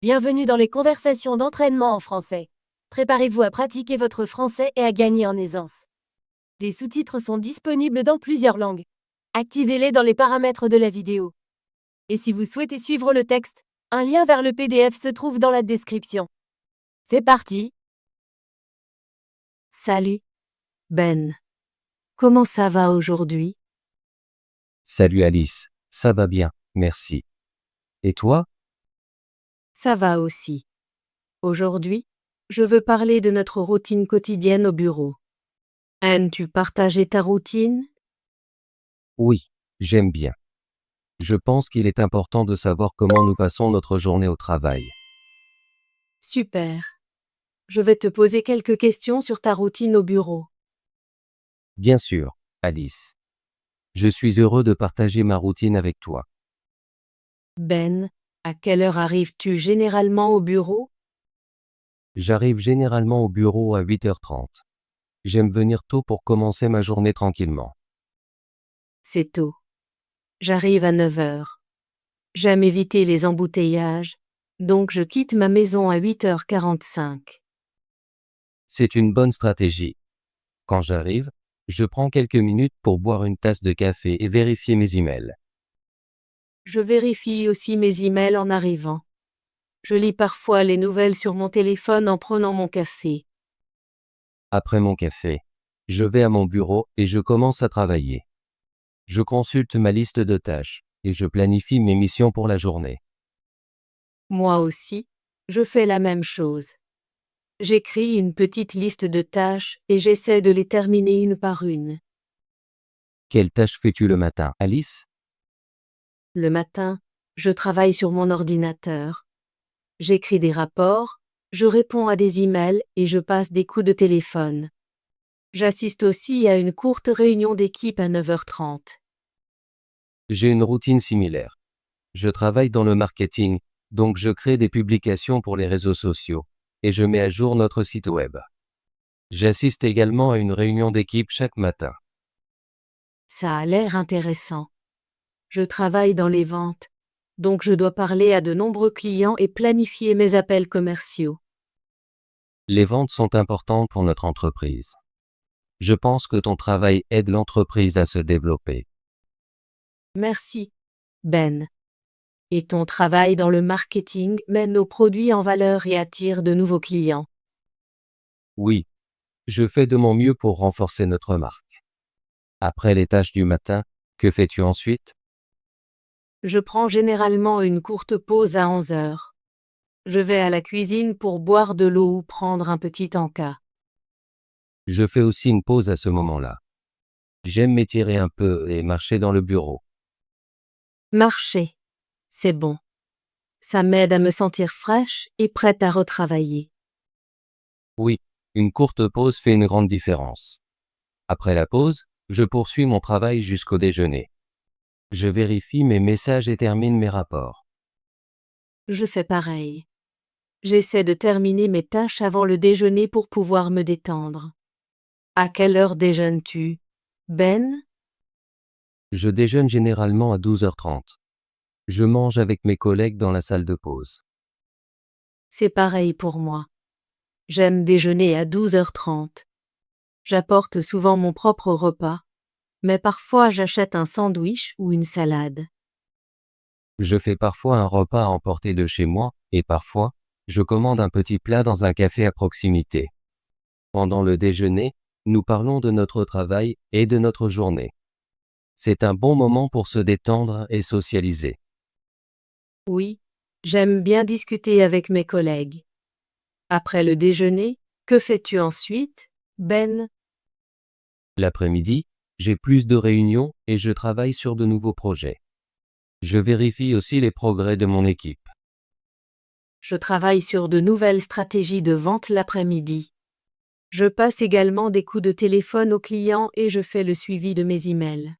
Bienvenue dans les conversations d'entraînement en français. Préparez-vous à pratiquer votre français et à gagner en aisance. Des sous-titres sont disponibles dans plusieurs langues. Activez-les dans les paramètres de la vidéo. Et si vous souhaitez suivre le texte, un lien vers le PDF se trouve dans la description. C'est parti! Salut, Ben. Comment ça va aujourd'hui? Salut Alice, ça va bien, merci. Et toi? Ça va aussi. Aujourd'hui, je veux parler de notre routine quotidienne au bureau. Aimes-tu partager ta routine? Oui, j'aime bien. Je pense qu'il est important de savoir comment nous passons notre journée au travail. Super. Je vais te poser quelques questions sur ta routine au bureau. Bien sûr, Alice. Je suis heureux de partager ma routine avec toi. Ben, à quelle heure arrives-tu généralement au bureau? J'arrive généralement au bureau à 8h30. J'aime venir tôt pour commencer ma journée tranquillement. C'est tôt. J'arrive à 9 heures. J'aime éviter les embouteillages, donc je quitte ma maison à 8h45. C'est une bonne stratégie. Quand j'arrive, je prends quelques minutes pour boire une tasse de café et vérifier mes emails. Je vérifie aussi mes emails en arrivant. Je lis parfois les nouvelles sur mon téléphone en prenant mon café. Après mon café, je vais à mon bureau et je commence à travailler. Je consulte ma liste de tâches et je planifie mes missions pour la journée. Moi aussi, je fais la même chose. J'écris une petite liste de tâches et j'essaie de les terminer une par une. Quelles tâches fais-tu le matin, Alice? Le matin, je travaille sur mon ordinateur. J'écris des rapports, je réponds à des emails et je passe des coups de téléphone. J'assiste aussi à une courte réunion d'équipe à 9h30. J'ai une routine similaire. Je travaille dans le marketing, donc je crée des publications pour les réseaux sociaux et je mets à jour notre site web. J'assiste également à une réunion d'équipe chaque matin. Ça a l'air intéressant. Je travaille dans les ventes, donc je dois parler à de nombreux clients et planifier mes appels commerciaux. Les ventes sont importantes pour notre entreprise. Je pense que ton travail aide l'entreprise à se développer. Merci, Ben. Et ton travail dans le marketing met nos produits en valeur et attire de nouveaux clients. Oui, je fais de mon mieux pour renforcer notre marque. Après les tâches du matin, que fais-tu ensuite? Je prends généralement une courte pause à 11 heures. Je vais à la cuisine pour boire de l'eau ou prendre un petit encas. Je fais aussi une pause à ce moment-là. J'aime m'étirer un peu et marcher dans le bureau. Marcher. C'est bon. Ça m'aide à me sentir fraîche et prête à retravailler. Oui, une courte pause fait une grande différence. Après la pause, je poursuis mon travail jusqu'au déjeuner. Je vérifie mes messages et termine mes rapports. Je fais pareil. J'essaie de terminer mes tâches avant le déjeuner pour pouvoir me détendre. À quelle heure déjeunes-tu, Ben? Je déjeune généralement à 12h30. Je mange avec mes collègues dans la salle de pause. C'est pareil pour moi. J'aime déjeuner à 12h30. J'apporte souvent mon propre repas, mais parfois j'achète un sandwich ou une salade. Je fais parfois un repas à emporter de chez moi, et parfois, je commande un petit plat dans un café à proximité. Pendant le déjeuner, nous parlons de notre travail et de notre journée. C'est un bon moment pour se détendre et socialiser. Oui, j'aime bien discuter avec mes collègues. Après le déjeuner, que fais-tu ensuite, Ben? L'après-midi, j'ai plus de réunions et je travaille sur de nouveaux projets. Je vérifie aussi les progrès de mon équipe. Je travaille sur de nouvelles stratégies de vente l'après-midi. Je passe également des coups de téléphone aux clients et je fais le suivi de mes emails.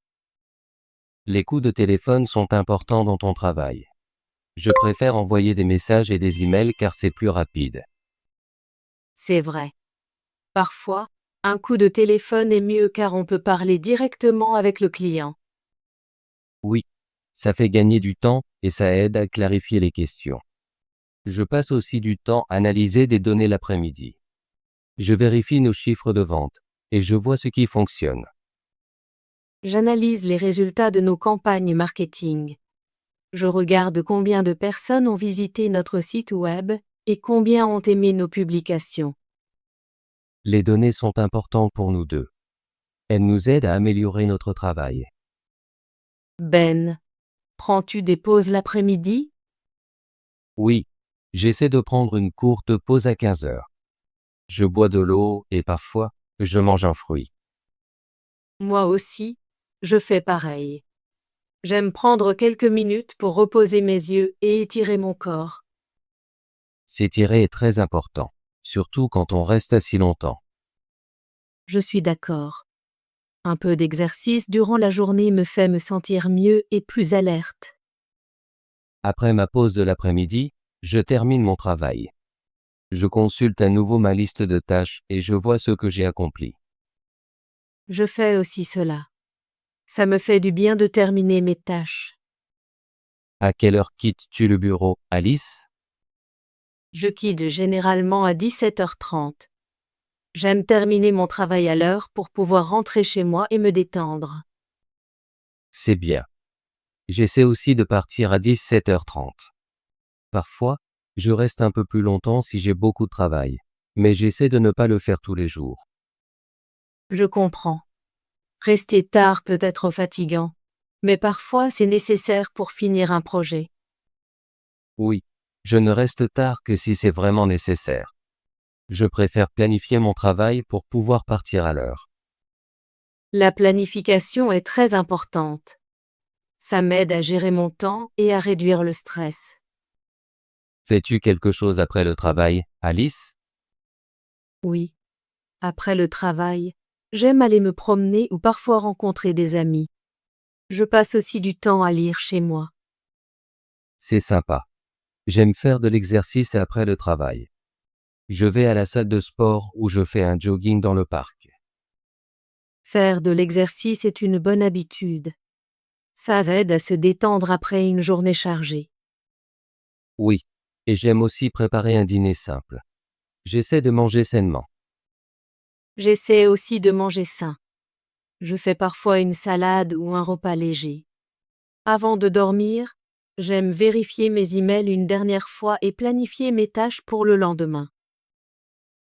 Les coups de téléphone sont importants dans ton travail. Je préfère envoyer des messages et des emails car c'est plus rapide. C'est vrai. Parfois, un coup de téléphone est mieux car on peut parler directement avec le client. Oui, ça fait gagner du temps et ça aide à clarifier les questions. Je passe aussi du temps à analyser des données l'après-midi. Je vérifie nos chiffres de vente et je vois ce qui fonctionne. J'analyse les résultats de nos campagnes marketing. Je regarde combien de personnes ont visité notre site web et combien ont aimé nos publications. Les données sont importantes pour nous deux. Elles nous aident à améliorer notre travail. Ben, prends-tu des pauses l'après-midi? Oui, j'essaie de prendre une courte pause à 15 heures. Je bois de l'eau et parfois, je mange un fruit. Moi aussi, je fais pareil. J'aime prendre quelques minutes pour reposer mes yeux et étirer mon corps. S'étirer est très important, surtout quand on reste assis longtemps. Je suis d'accord. Un peu d'exercice durant la journée me fait me sentir mieux et plus alerte. Après ma pause de l'après-midi, je termine mon travail. Je consulte à nouveau ma liste de tâches et je vois ce que j'ai accompli. Je fais aussi cela. Ça me fait du bien de terminer mes tâches. À quelle heure quittes-tu le bureau, Alice? Je quitte généralement à 17h30. J'aime terminer mon travail à l'heure pour pouvoir rentrer chez moi et me détendre. C'est bien. J'essaie aussi de partir à 17h30. Parfois, je reste un peu plus longtemps si j'ai beaucoup de travail, mais j'essaie de ne pas le faire tous les jours. Je comprends. Rester tard peut être fatigant, mais parfois c'est nécessaire pour finir un projet. Oui, je ne reste tard que si c'est vraiment nécessaire. Je préfère planifier mon travail pour pouvoir partir à l'heure. La planification est très importante. Ça m'aide à gérer mon temps et à réduire le stress. Fais-tu quelque chose après le travail, Alice? Oui. Après le travail, j'aime aller me promener ou parfois rencontrer des amis. Je passe aussi du temps à lire chez moi. C'est sympa. J'aime faire de l'exercice après le travail. Je vais à la salle de sport ou je fais un jogging dans le parc. Faire de l'exercice est une bonne habitude. Ça aide à se détendre après une journée chargée. Oui, et j'aime aussi préparer un dîner simple. J'essaie de manger sainement. J'essaie aussi de manger sain. Je fais parfois une salade ou un repas léger. Avant de dormir, j'aime vérifier mes emails une dernière fois et planifier mes tâches pour le lendemain.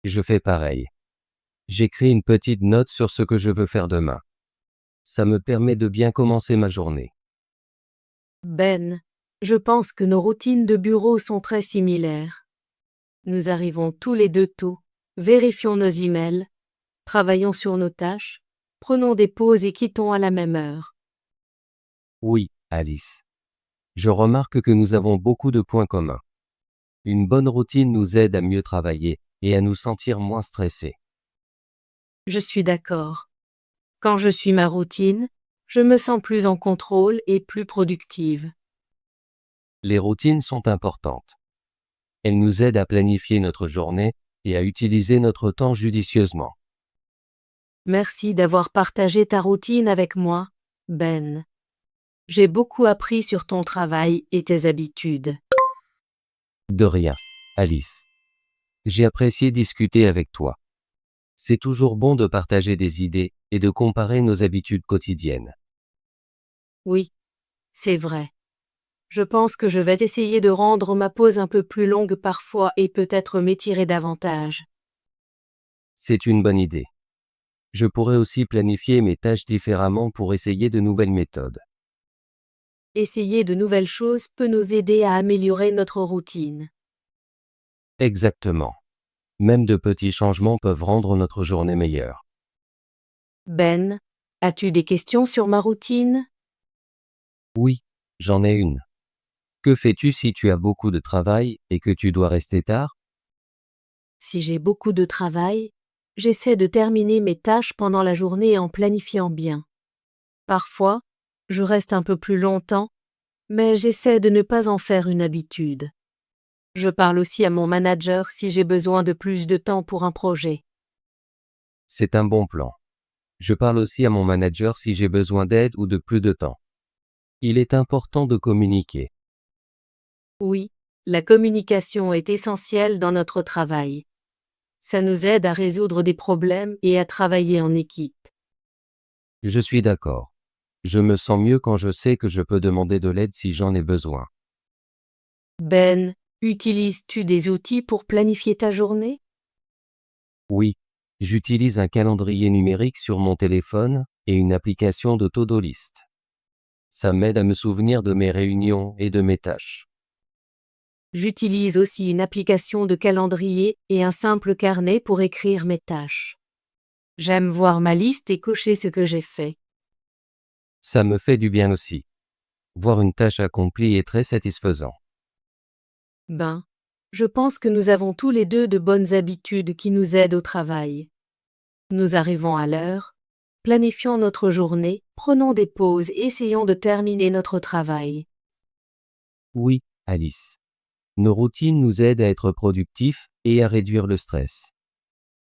Je fais pareil. J'écris une petite note sur ce que je veux faire demain. Ça me permet de bien commencer ma journée. Ben, je pense que nos routines de bureau sont très similaires. Nous arrivons tous les deux tôt, vérifions nos emails, travaillons sur nos tâches, prenons des pauses et quittons à la même heure. Oui, Alice. Je remarque que nous avons beaucoup de points communs. Une bonne routine nous aide à mieux travailler et à nous sentir moins stressés. Je suis d'accord. Quand je suis ma routine, je me sens plus en contrôle et plus productive. Les routines sont importantes. Elles nous aident à planifier notre journée et à utiliser notre temps judicieusement. Merci d'avoir partagé ta routine avec moi, Ben. J'ai beaucoup appris sur ton travail et tes habitudes. De rien, Alice. J'ai apprécié discuter avec toi. C'est toujours bon de partager des idées et de comparer nos habitudes quotidiennes. Oui, c'est vrai. Je pense que je vais essayer de rendre ma pause un peu plus longue parfois et peut-être m'étirer davantage. C'est une bonne idée. Je pourrais aussi planifier mes tâches différemment pour essayer de nouvelles méthodes. Essayer de nouvelles choses peut nous aider à améliorer notre routine. Exactement. Même de petits changements peuvent rendre notre journée meilleure. Ben, as-tu des questions sur ma routine? Oui, j'en ai une. Que fais-tu si tu as beaucoup de travail et que tu dois rester tard? Si j'ai beaucoup de travail, j'essaie de terminer mes tâches pendant la journée en planifiant bien. Parfois, je reste un peu plus longtemps, mais j'essaie de ne pas en faire une habitude. Je parle aussi à mon manager si j'ai besoin de plus de temps pour un projet. C'est un bon plan. Je parle aussi à mon manager si j'ai besoin d'aide ou de plus de temps. Il est important de communiquer. Oui, La communication est essentielle dans notre travail. Ça nous aide à résoudre des problèmes et à travailler en équipe. Je suis d'accord. Je me sens mieux quand je sais que je peux demander de l'aide si j'en ai besoin. Ben, utilises-tu des outils pour planifier ta journée? Oui, j'utilise un calendrier numérique sur mon téléphone et une application de to-do list. Ça m'aide à me souvenir de mes réunions et de mes tâches. J'utilise aussi une application de calendrier et un simple carnet pour écrire mes tâches. J'aime voir ma liste et cocher ce que j'ai fait. Ça me fait du bien aussi. Voir une tâche accomplie est très satisfaisant. Ben, je pense que nous avons tous les deux de bonnes habitudes qui nous aident au travail. Nous arrivons à l'heure, planifions notre journée, prenons des pauses et essayons de terminer notre travail. Oui, Alice. Nos routines nous aident à être productifs et à réduire le stress.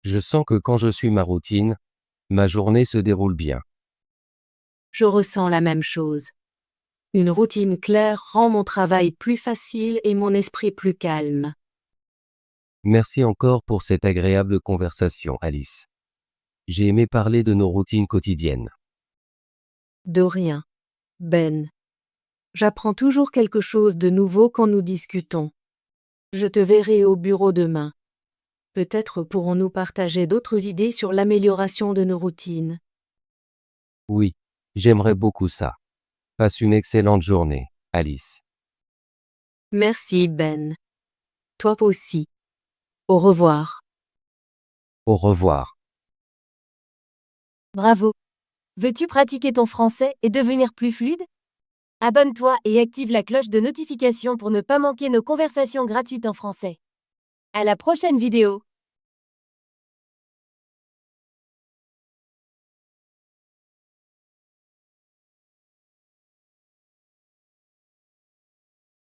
Je sens que quand je suis ma routine, ma journée se déroule bien. Je ressens la même chose. Une routine claire rend mon travail plus facile et mon esprit plus calme. Merci encore pour cette agréable conversation, Alice. J'ai aimé parler de nos routines quotidiennes. De rien. Ben. J'apprends toujours quelque chose de nouveau quand nous discutons. Je te verrai au bureau demain. Peut-être pourrons-nous partager d'autres idées sur l'amélioration de nos routines. Oui, j'aimerais beaucoup ça. Passe une excellente journée, Alice. Merci, Ben. Toi aussi. Au revoir. Au revoir. Bravo! Veux-tu pratiquer ton français et devenir plus fluide? Abonne-toi et active la cloche de notification pour ne pas manquer nos conversations gratuites en français. À la prochaine vidéo!